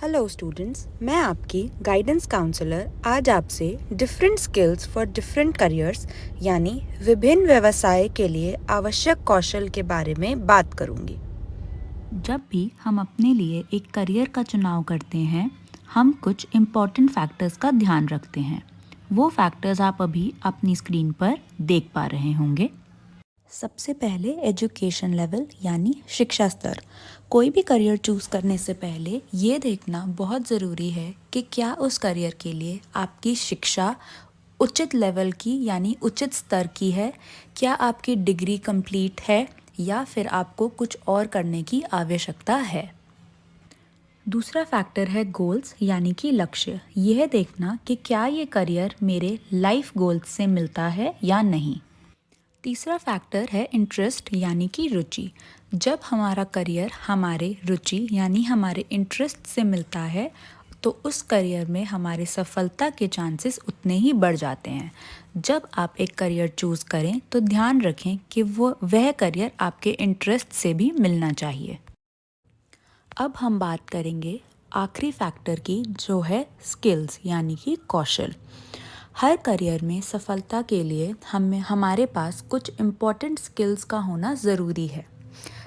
Hello students, मैं आपकी guidance counsellor आज आपसे different skills for different careers यानी विभिन्न व्यवसाय के लिए आवश्यक कौशल के बारे में बात करूंगी। जब भी हम अपने लिए एक करियर का चुनाव करते हैं, हम कुछ इम्पॉर्टेंट फैक्टर्स का ध्यान रखते हैं। वो फैक्टर्स आप अभी अपनी स्क्रीन पर देख पा रहे होंगे। सबसे पहले एजुकेशन लेवल यानी शिक्षा स्तर। कोई भी करियर चूज़ करने से पहले ये देखना बहुत ज़रूरी है कि क्या उस करियर के लिए आपकी शिक्षा उचित लेवल की यानी उचित स्तर की है, क्या आपकी डिग्री कंप्लीट है या फिर आपको कुछ और करने की आवश्यकता है। दूसरा फैक्टर है गोल्स यानी कि लक्ष्य। यह देखना कि क्या ये करियर मेरे लाइफ गोल्स से मिलता है या नहीं। तीसरा फैक्टर है इंटरेस्ट यानी कि रुचि। जब हमारा करियर हमारे रुचि यानी हमारे इंटरेस्ट से मिलता है तो उस करियर में हमारे सफलता के चांसेस उतने ही बढ़ जाते हैं। जब आप एक करियर चूज़ करें तो ध्यान रखें कि वह करियर आपके इंटरेस्ट से भी मिलना चाहिए। अब हम बात करेंगे आखिरी फैक्टर की, जो है स्किल्स यानी कि कौशल। हर करियर में सफलता के लिए हमारे पास कुछ इम्पॉर्टेंट स्किल्स का होना ज़रूरी है।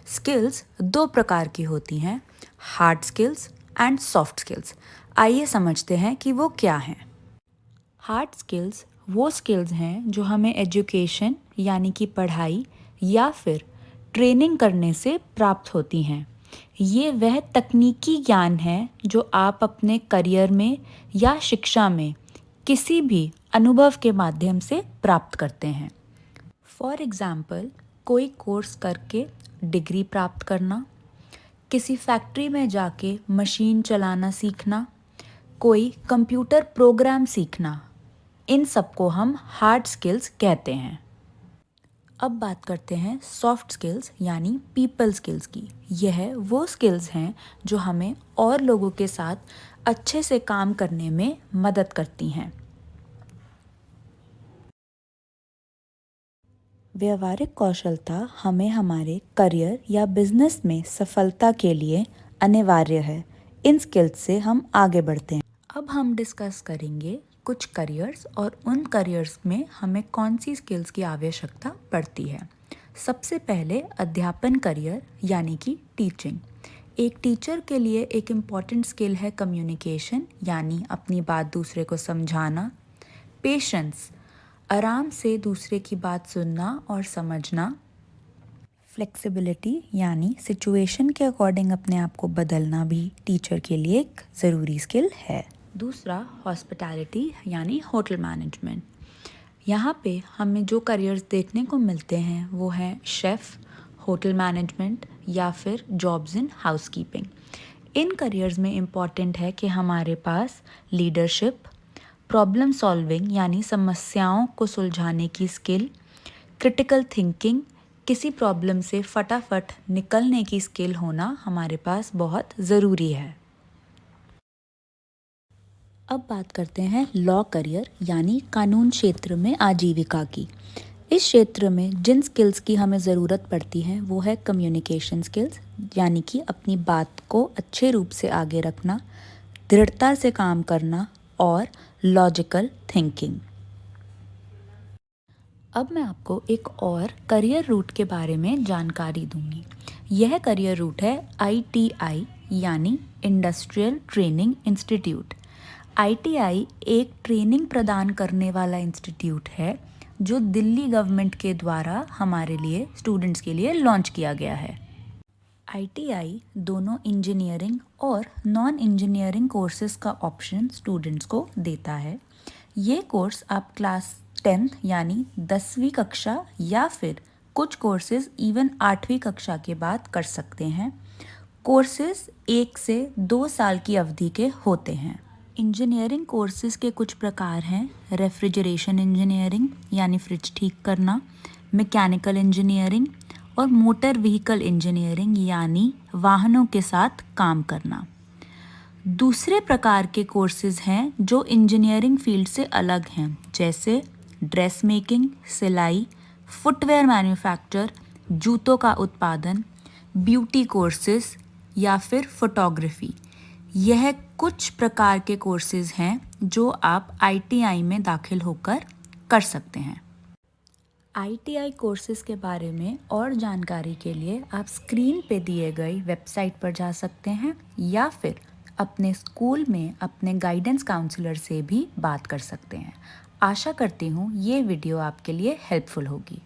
स्किल्स दो प्रकार की होती हैं, hard skills and soft skills. आइए समझते हैं कि वो क्या हैं। हार्ड स्किल्स वो स्किल्स हैं जो हमें एजुकेशन यानी कि पढ़ाई या फिर ट्रेनिंग करने से प्राप्त होती हैं। ये वह तकनीकी ज्ञान है जो आप अपने करियर में या शिक्षा में किसी भी अनुभव के माध्यम से प्राप्त करते हैं। फॉर एग्ज़ाम्पल, कोई कोर्स करके डिग्री प्राप्त करना, किसी फैक्ट्री में जाके मशीन चलाना सीखना, कोई कंप्यूटर प्रोग्राम सीखना, इन सबको हम हार्ड स्किल्स कहते हैं। अब बात करते हैं सॉफ्ट स्किल्स यानी पीपल स्किल्स की। यह वो स्किल्स हैं जो हमें और लोगों के साथ अच्छे से काम करने में मदद करती हैं। व्यवहारिक कौशलता हमें हमारे करियर या बिजनेस में सफलता के लिए अनिवार्य है। इन स्किल्स से हम आगे बढ़ते हैं। अब हम डिस्कस करेंगे कुछ करियर्स और उन करियर्स में हमें कौन सी स्किल्स की आवश्यकता पड़ती है। सबसे पहले अध्यापन करियर यानी कि टीचिंग। एक टीचर के लिए एक इम्पॉर्टेंट स्किल है कम्युनिकेशन यानी अपनी बात दूसरे को समझाना, पेशेंस आराम से दूसरे की बात सुनना और समझना, फ्लेक्सिबिलिटी यानी सिचुएशन के अकॉर्डिंग अपने आप को बदलना भी टीचर के लिए एक ज़रूरी स्किल है। दूसरा हॉस्पिटैलिटी यानी होटल मैनेजमेंट। यहाँ पे हमें जो करियर्स देखने को मिलते हैं वो हैं शेफ़, होटल मैनेजमेंट या फिर jobs in housekeeping. In careers में इम्पॉर्टेंट है कि हमारे पास लीडरशिप, प्रॉब्लम सॉल्विंग यानी समस्याओं को सुलझाने की स्किल, क्रिटिकल थिंकिंग, किसी प्रॉब्लम से फटाफट निकलने की स्किल होना हमारे पास बहुत ज़रूरी है। अब बात करते हैं लॉ करियर यानी कानून क्षेत्र में आजीविका की। इस क्षेत्र में जिन स्किल्स की हमें ज़रूरत पड़ती है वो है कम्युनिकेशन स्किल्स यानी कि अपनी बात को अच्छे रूप से आगे रखना, दृढ़ता से काम करना और लॉजिकल थिंकिंग। अब मैं आपको एक और करियर रूट के बारे में जानकारी दूंगी। यह करियर रूट है ITI यानी इंडस्ट्रियल ट्रेनिंग इंस्टीट्यूट। ITI एक ट्रेनिंग प्रदान करने वाला इंस्टीट्यूट है जो दिल्ली गवर्नमेंट के द्वारा हमारे लिए स्टूडेंट्स के लिए लॉन्च किया गया है। ITI दोनों इंजीनियरिंग और नॉन इंजीनियरिंग कोर्सेज का ऑप्शन स्टूडेंट्स को देता है। ये कोर्स आप क्लास 10th यानी 10वीं कक्षा या फिर कुछ कोर्सेज इवन 8वीं कक्षा के बाद कर सकते हैं। कोर्सेज 1 से 2 साल की अवधि के होते हैं। इंजीनियरिंग कोर्सेज के कुछ प्रकार हैं रेफ्रिजरेशन इंजीनियरिंग यानी फ्रिज ठीक करना, मैकेनिकल इंजीनियरिंग और मोटर व्हीकल इंजीनियरिंग यानी वाहनों के साथ काम करना। दूसरे प्रकार के कोर्सेज हैं जो इंजीनियरिंग फील्ड से अलग हैं, जैसे ड्रेस मेकिंग, सिलाई, फुटवेयर मैन्युफैक्चर, जूतों का उत्पादन, ब्यूटी कोर्सेज या फिर फोटोग्राफी। यह कुछ प्रकार के कोर्सेज हैं जो आप ITI में दाखिल होकर कर सकते हैं। ITI कोर्सेज के बारे में और जानकारी के लिए आप स्क्रीन पे दिए गई वेबसाइट पर जा सकते हैं या फिर अपने स्कूल में अपने गाइडेंस काउंसलर से भी बात कर सकते हैं। आशा करती हूँ ये वीडियो आपके लिए हेल्पफुल होगी।